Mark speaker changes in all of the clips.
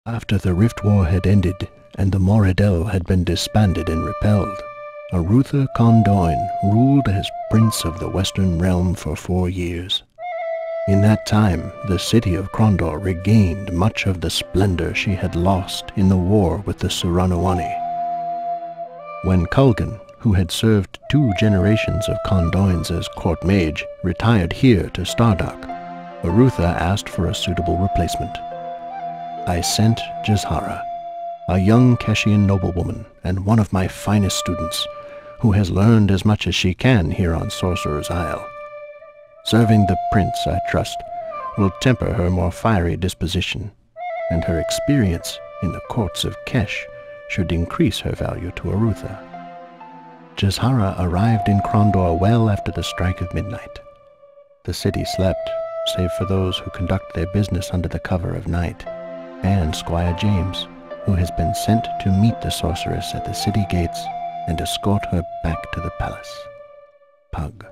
Speaker 1: After the Rift War had ended and the Moradel had been disbanded and repelled, Arutha Condoin ruled as Prince of the Western Realm for 4 years. In that time, the city of Krondor regained much of the splendor she had lost in the war with the Suranawani. When Kulgan, who had served 2 generations of Condoins as court mage, retired here to Stardock, Arutha asked for a suitable replacement. I sent Jazhara, a young Keshian noblewoman and one of my finest students, who has learned as much as she can here on Sorcerer's Isle. Serving the prince, I trust, will temper her more fiery disposition, and her experience in the courts of Kesh should increase her value to Arutha. Jazhara arrived in Krondor well after the strike of midnight. The city slept, save for those who conduct their business under the cover of night, and Squire James, who has been sent to meet the sorceress at the city gates and escort her back to the palace. Pug.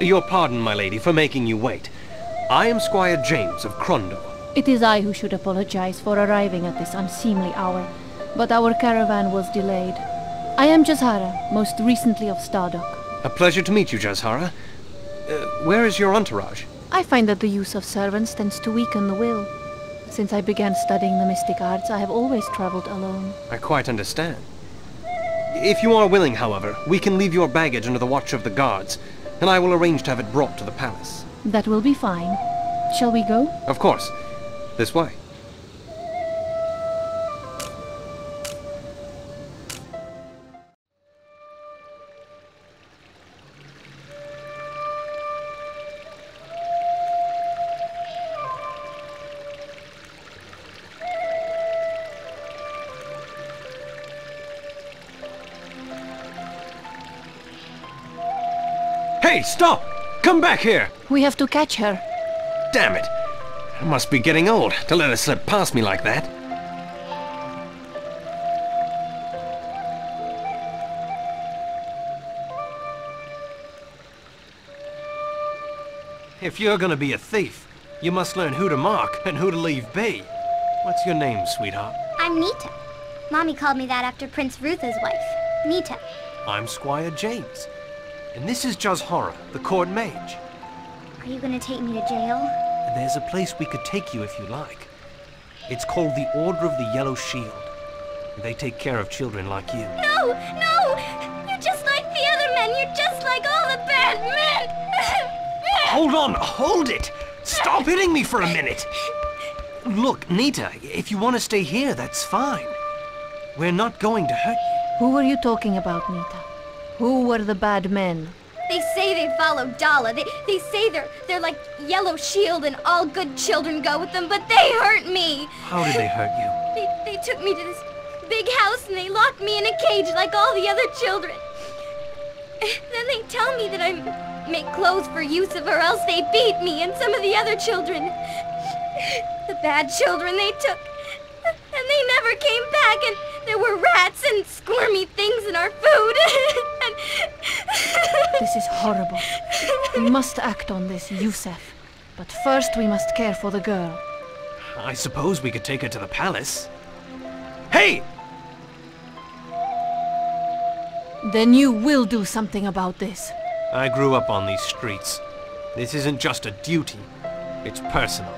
Speaker 2: Your pardon, my lady, for making you wait. I am Squire James of Krondor.
Speaker 3: It is I who should apologize for arriving at this unseemly hour, but our caravan was delayed. I am Jazhara, most recently of Stardock.
Speaker 2: A pleasure to meet you, Jazhara. Where is your entourage?
Speaker 3: I find that the use of servants tends to weaken the will. Since I began studying the mystic arts, I have always traveled alone.
Speaker 2: I quite understand. If you are willing, however, we can leave your baggage under the watch of the guards, and I will arrange to have it brought to the palace.
Speaker 3: That will be fine. Shall we go?
Speaker 2: Of course. This way. Hey, stop! Come back here!
Speaker 3: We have to catch her.
Speaker 2: Damn it! I must be getting old to let her slip past me like that. If you're gonna be a thief, you must learn who to mark and who to leave be. What's your name, sweetheart?
Speaker 4: I'm Nita. Mommy called me that after Prince Rutha's wife. Nita.
Speaker 2: I'm Squire James. And this is Jazhara, the court mage.
Speaker 4: Are you gonna take me to jail?
Speaker 2: There's a place we could take you if you like. It's called the Order of the Yellow Shield. They take care of children like you.
Speaker 4: No! No! You're just like the other men! You're just like all the bad men!
Speaker 2: Hold on! Hold it! Stop hitting me for a minute! Look, Nita, if you want to stay here, that's fine. We're not going to hurt you.
Speaker 3: Who were you talking about, Nita? Who were the bad men?
Speaker 4: They say they follow Dala. They say they're like Yellow Shield and all good children go with them, but they hurt me!
Speaker 2: How did they hurt you?
Speaker 4: They took me to this big house and they locked me in a cage like all the other children. Then they tell me that I make clothes for Yusuf or else they beat me and some of the other children. The bad children they took. And they never came back, and there were rats and squirmy things in our food.
Speaker 3: This is horrible. We must act on this, Yusuf. But first we must care for the girl.
Speaker 2: I suppose we could take her to the palace. Hey!
Speaker 3: Then you will do something about this.
Speaker 2: I grew up on these streets. This isn't just a duty, it's personal.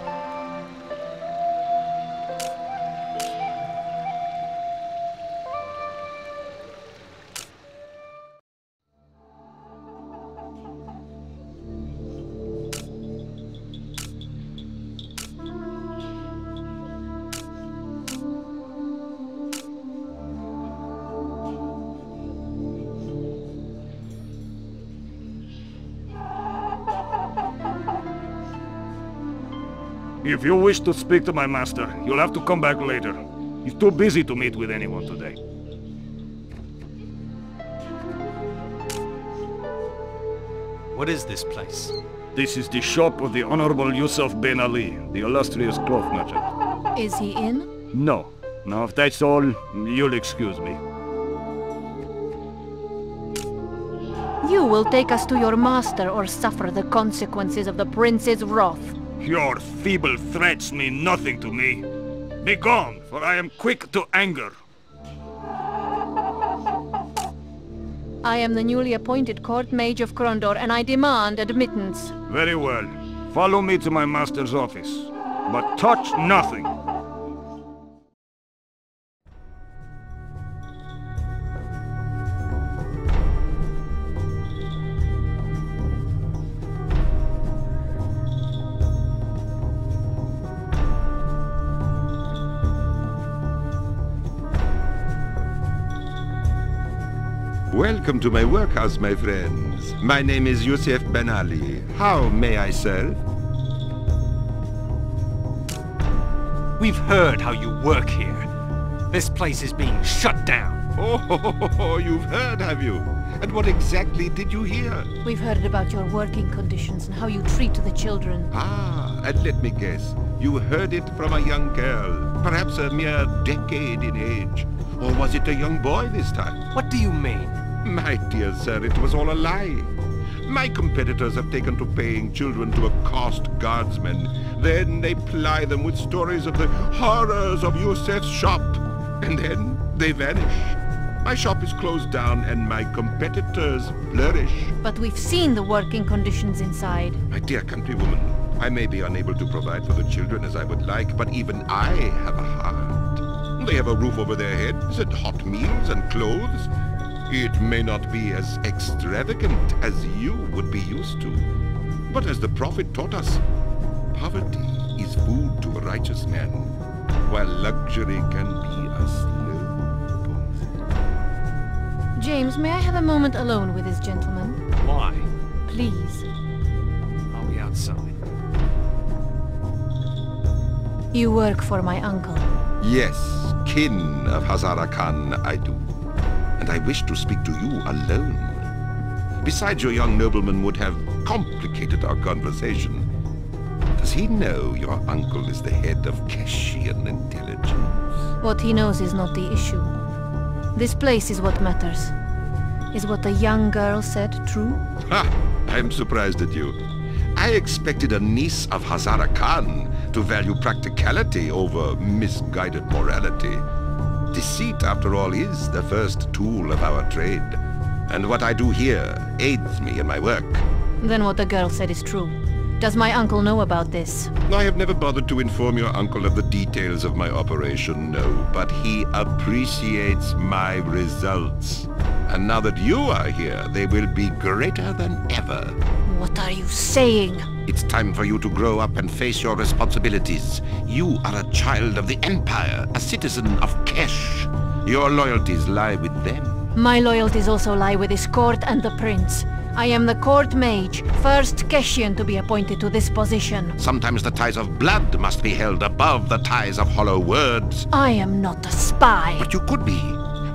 Speaker 5: If you wish to speak to my master, you'll have to come back later. He's too busy to meet with anyone today.
Speaker 2: What is this place?
Speaker 5: This is the shop of the Honorable Yusuf Ben Ali, the illustrious cloth merchant.
Speaker 3: Is he in?
Speaker 5: No. Now, if that's all, you'll excuse me.
Speaker 3: You will take us to your master or suffer the consequences of the prince's wrath.
Speaker 5: Your feeble threats mean nothing to me. Begone, for I am quick to anger.
Speaker 3: I am the newly appointed court mage of Krondor, and I demand admittance.
Speaker 5: Very well. Follow me to my master's office. But touch nothing.
Speaker 6: Welcome to my workhouse, my friends. My name is Yusuf Ben Ali. How may I serve?
Speaker 2: We've heard how you work here. This place is being shut down.
Speaker 6: Oh, you've heard, have you? And what exactly did you hear?
Speaker 3: We've heard about your working conditions and how you treat the children.
Speaker 6: Ah, and let me guess. You heard it from a young girl, perhaps a mere decade in age. Or was it a young boy this time?
Speaker 2: What do you mean?
Speaker 6: My dear sir, it was all a lie. My competitors have taken to paying children to accost guardsmen. Then they ply them with stories of the horrors of Yusuf's shop. And then they vanish. My shop is closed down and my competitors flourish.
Speaker 3: But we've seen the working conditions inside.
Speaker 6: My dear countrywoman, I may be unable to provide for the children as I would like, but even I have a heart. They have a roof over their heads and hot meals and clothes. It may not be as extravagant as you would be used to, but as the Prophet taught us, poverty is food to a righteous man, while luxury can be a slow poison.
Speaker 3: James, may I have a moment alone with this gentleman?
Speaker 2: Why?
Speaker 3: Please.
Speaker 2: Are we outside?
Speaker 3: You work for my uncle.
Speaker 6: Yes, kin of Hazara Khan, I do. And I wish to speak to you alone. Besides, your young nobleman would have complicated our conversation. Does he know your uncle is the head of Keshian intelligence?
Speaker 3: What he knows is not the issue. This place is what matters. Is what the young girl said true?
Speaker 6: Ha! I'm surprised at you. I expected a niece of Hazara Khan to value practicality over misguided morality. Deceit, after all, is the first tool of our trade. And what I do here aids me in my work.
Speaker 3: Then what the girl said is true. Does my uncle know about this?
Speaker 6: I have never bothered to inform your uncle of the details of my operation, no, but he appreciates my results. And now that you are here, they will be greater than ever.
Speaker 3: What are you saying?
Speaker 6: It's time for you to grow up and face your responsibilities. You are a child of the Empire, a citizen of Kesh. Your loyalties lie with them.
Speaker 3: My loyalties also lie with his court and the prince. I am the court mage, first Keshian to be appointed to this position.
Speaker 6: Sometimes the ties of blood must be held above the ties of hollow words.
Speaker 3: I am not a spy.
Speaker 6: But you could be.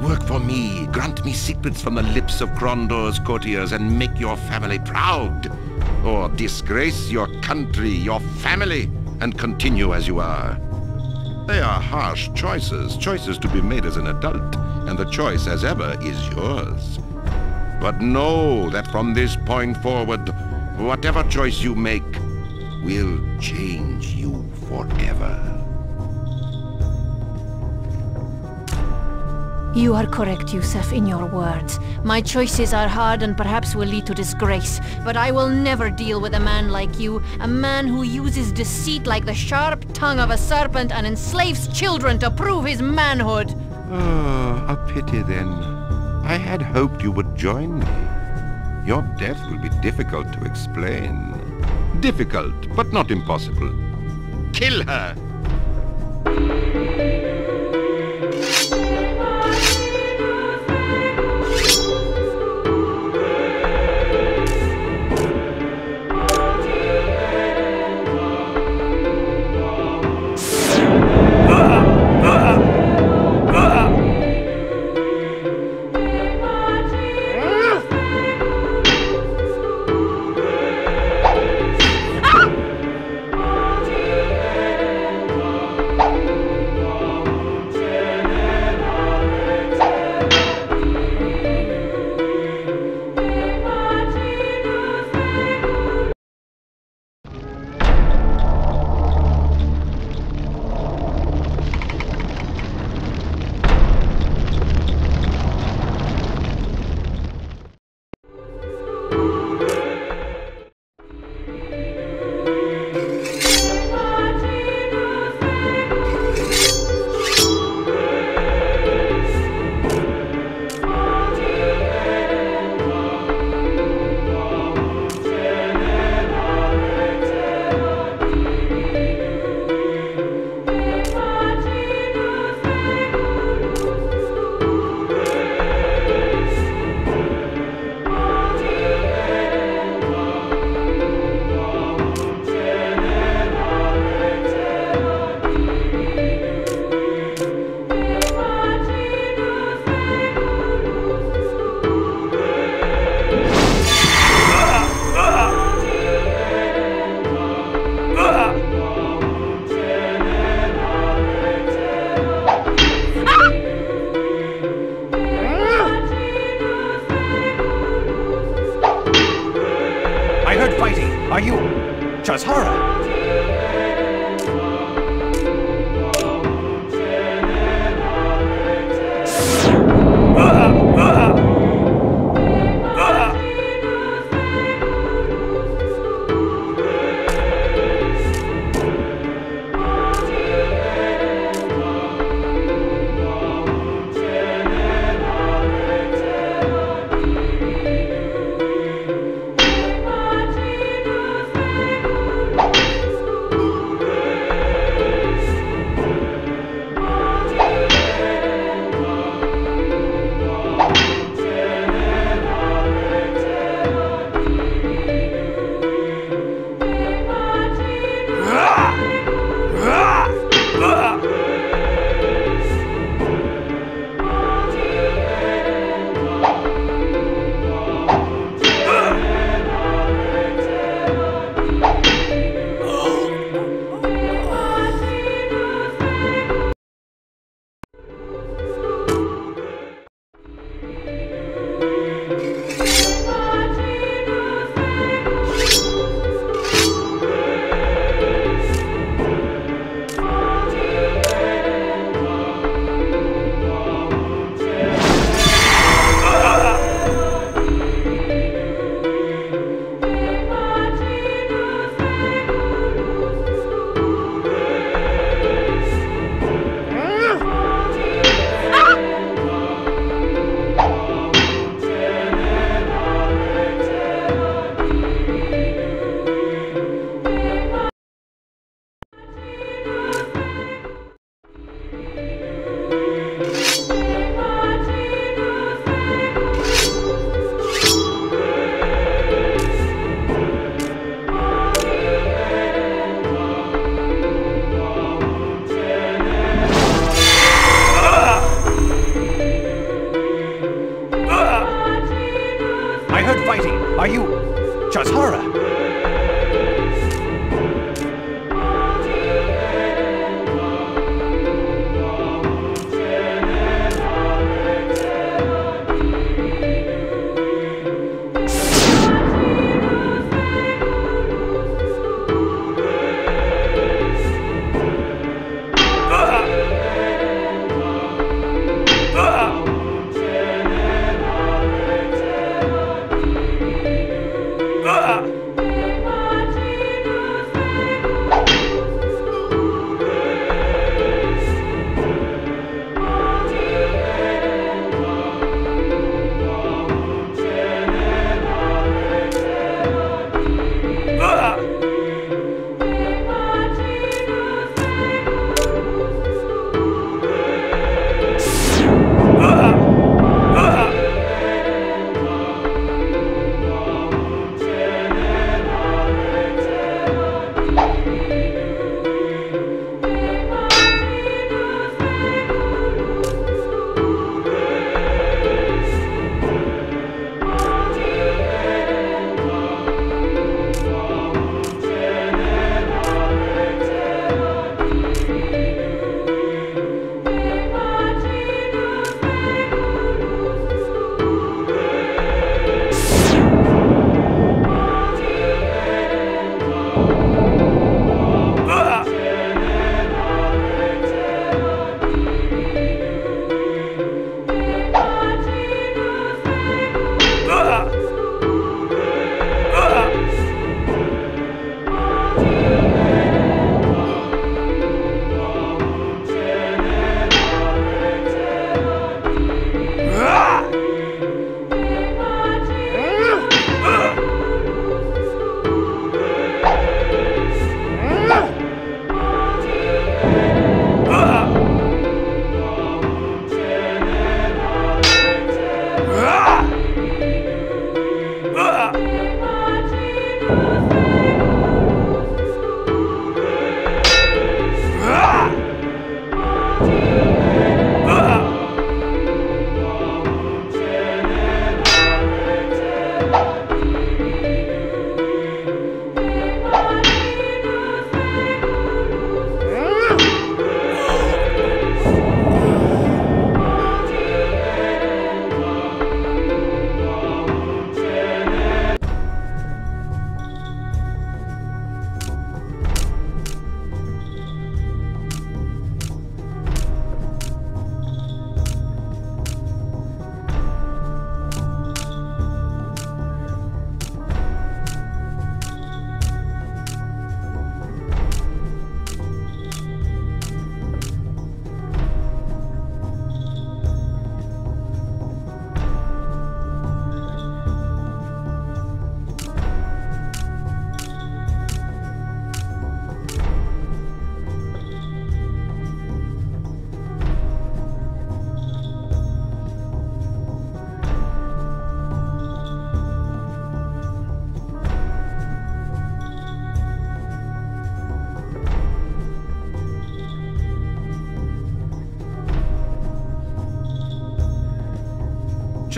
Speaker 6: Work for me, grant me secrets from the lips of Krondor's courtiers, and make your family proud. Or disgrace your country, your family, and continue as you are. They are harsh choices to be made as an adult, and the choice, as ever, is yours. But know that from this point forward, whatever choice you make will change you forever.
Speaker 3: You are correct, Yusuf, in your words. My choices are hard and perhaps will lead to disgrace, but I will never deal with a man like you, a man who uses deceit like the sharp tongue of a serpent and enslaves children to prove his manhood.
Speaker 6: Oh, a pity then. I had hoped you would join me. Your death will be difficult to explain. Difficult, but not impossible. Kill her!
Speaker 2: Are you... Chazhara?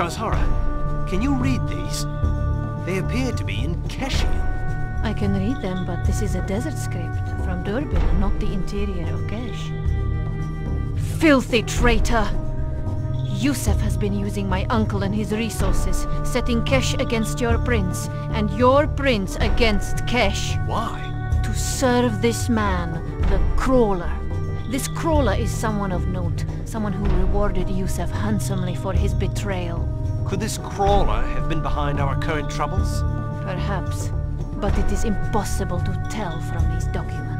Speaker 2: Jazhara, can you read these? They appear to be in Keshian.
Speaker 3: I can read them, but this is a desert script from Durbin, not the interior of Kesh. Filthy traitor! Yusuf has been using my uncle and his resources, setting Kesh against your prince, and your prince against Kesh.
Speaker 2: Why?
Speaker 3: To serve this man, the Crawler. This Crawler is someone of note, someone who rewarded Yusuf handsomely for his betrayal.
Speaker 2: Could this Crawler have been behind our current troubles?
Speaker 3: Perhaps, but it is impossible to tell from these documents.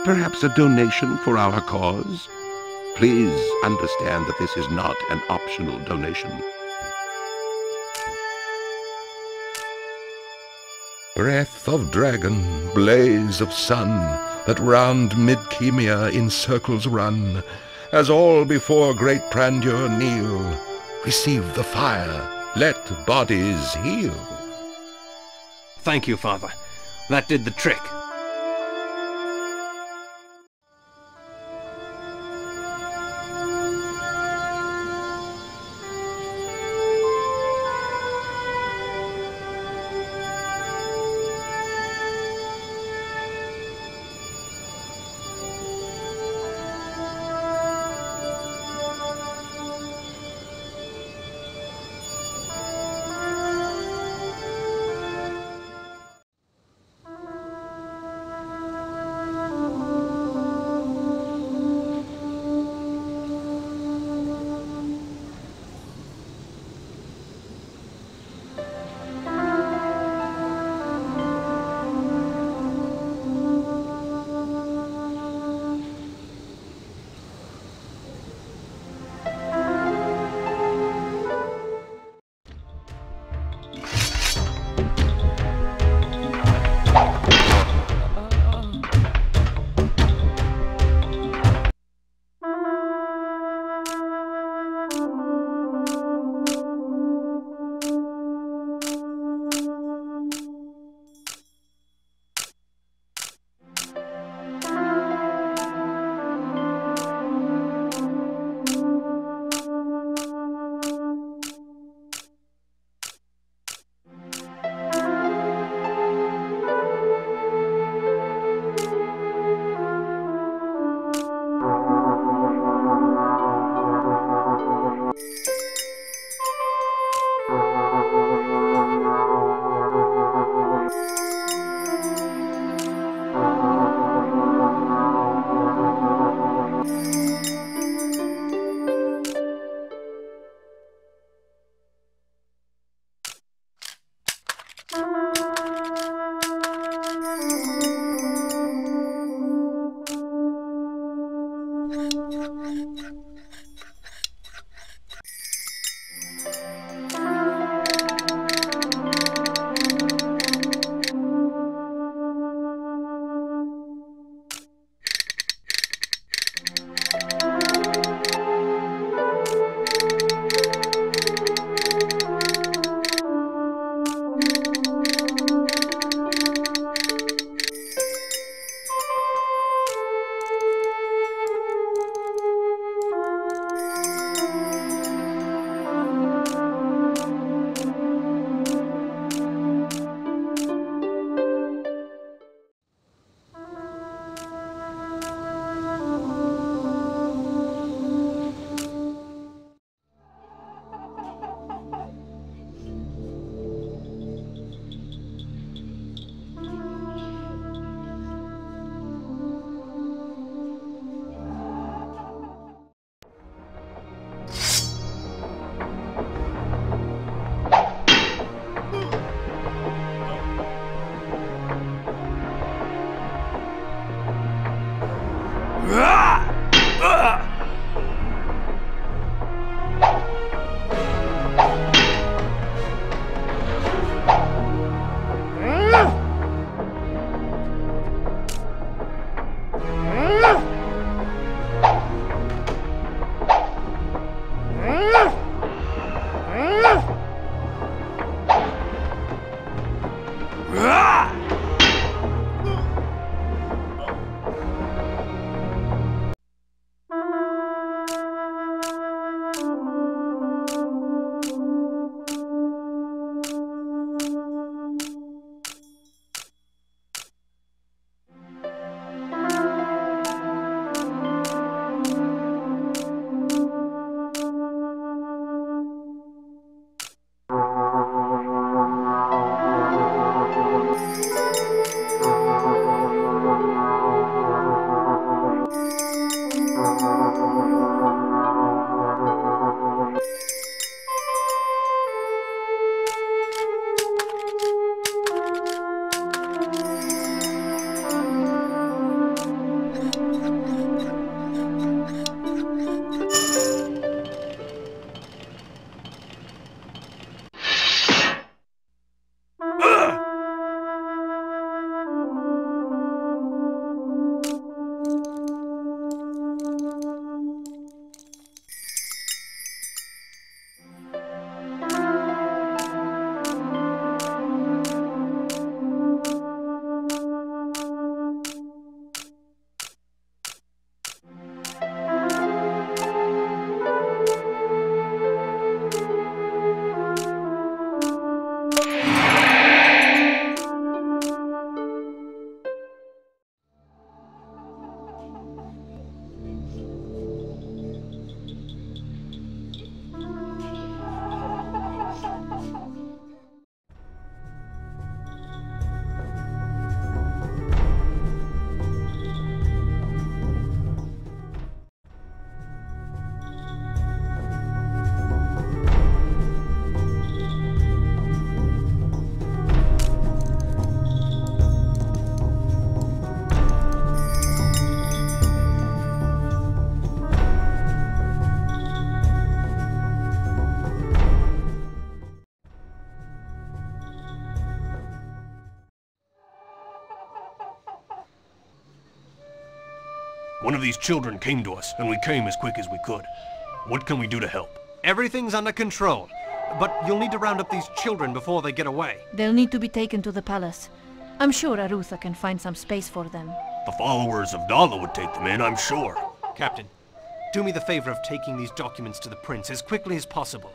Speaker 6: Perhaps a donation for our cause? Please understand that this is not an optional donation. Breath of dragon, blaze of sun, that round mid-Chemia in circles run, as all before great Prandur kneel, receive the fire, let bodies heal.
Speaker 2: Thank you, Father. That did the trick.
Speaker 7: One of these children came to us, and we came as quick as we could. What can we do to help?
Speaker 2: Everything's under control, but you'll need to round up these children before they get away.
Speaker 3: They'll need to be taken to the palace. I'm sure Arutha can find some space for them.
Speaker 7: The followers of Dala would take them in, I'm sure.
Speaker 2: Captain, do me the favor of taking these documents to the prince as quickly as possible.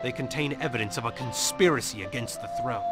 Speaker 2: They contain evidence of a conspiracy against the throne.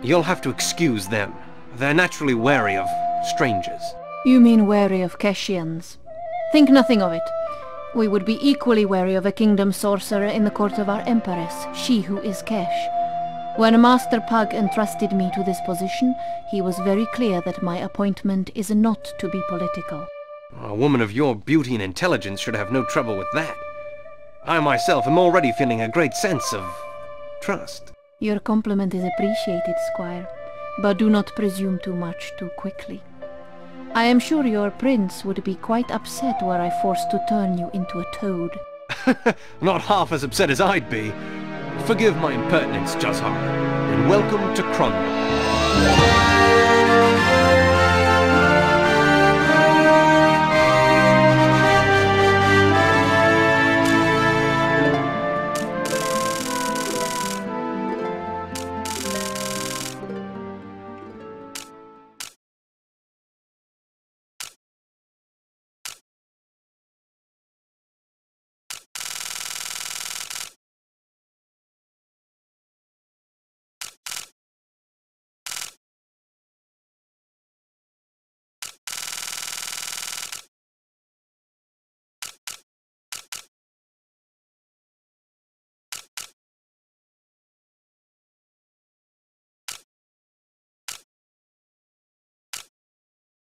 Speaker 2: You'll have to excuse them. They're naturally wary of strangers.
Speaker 3: You mean wary of Keshians? Think nothing of it. We would be equally wary of a kingdom sorcerer in the court of our empress, she who is Kesh. When Master Pug entrusted me to this position, he was very clear that my appointment is not to be political.
Speaker 2: A woman of your beauty and intelligence should have no trouble with that. I myself am already feeling a great sense of trust.
Speaker 3: Your compliment is appreciated, Squire, but do not presume too much too quickly. I am sure your prince would be quite upset were I forced to turn you into a toad.
Speaker 2: Not half as upset as I'd be. Forgive my impertinence, Juzhar, and welcome to Krondor.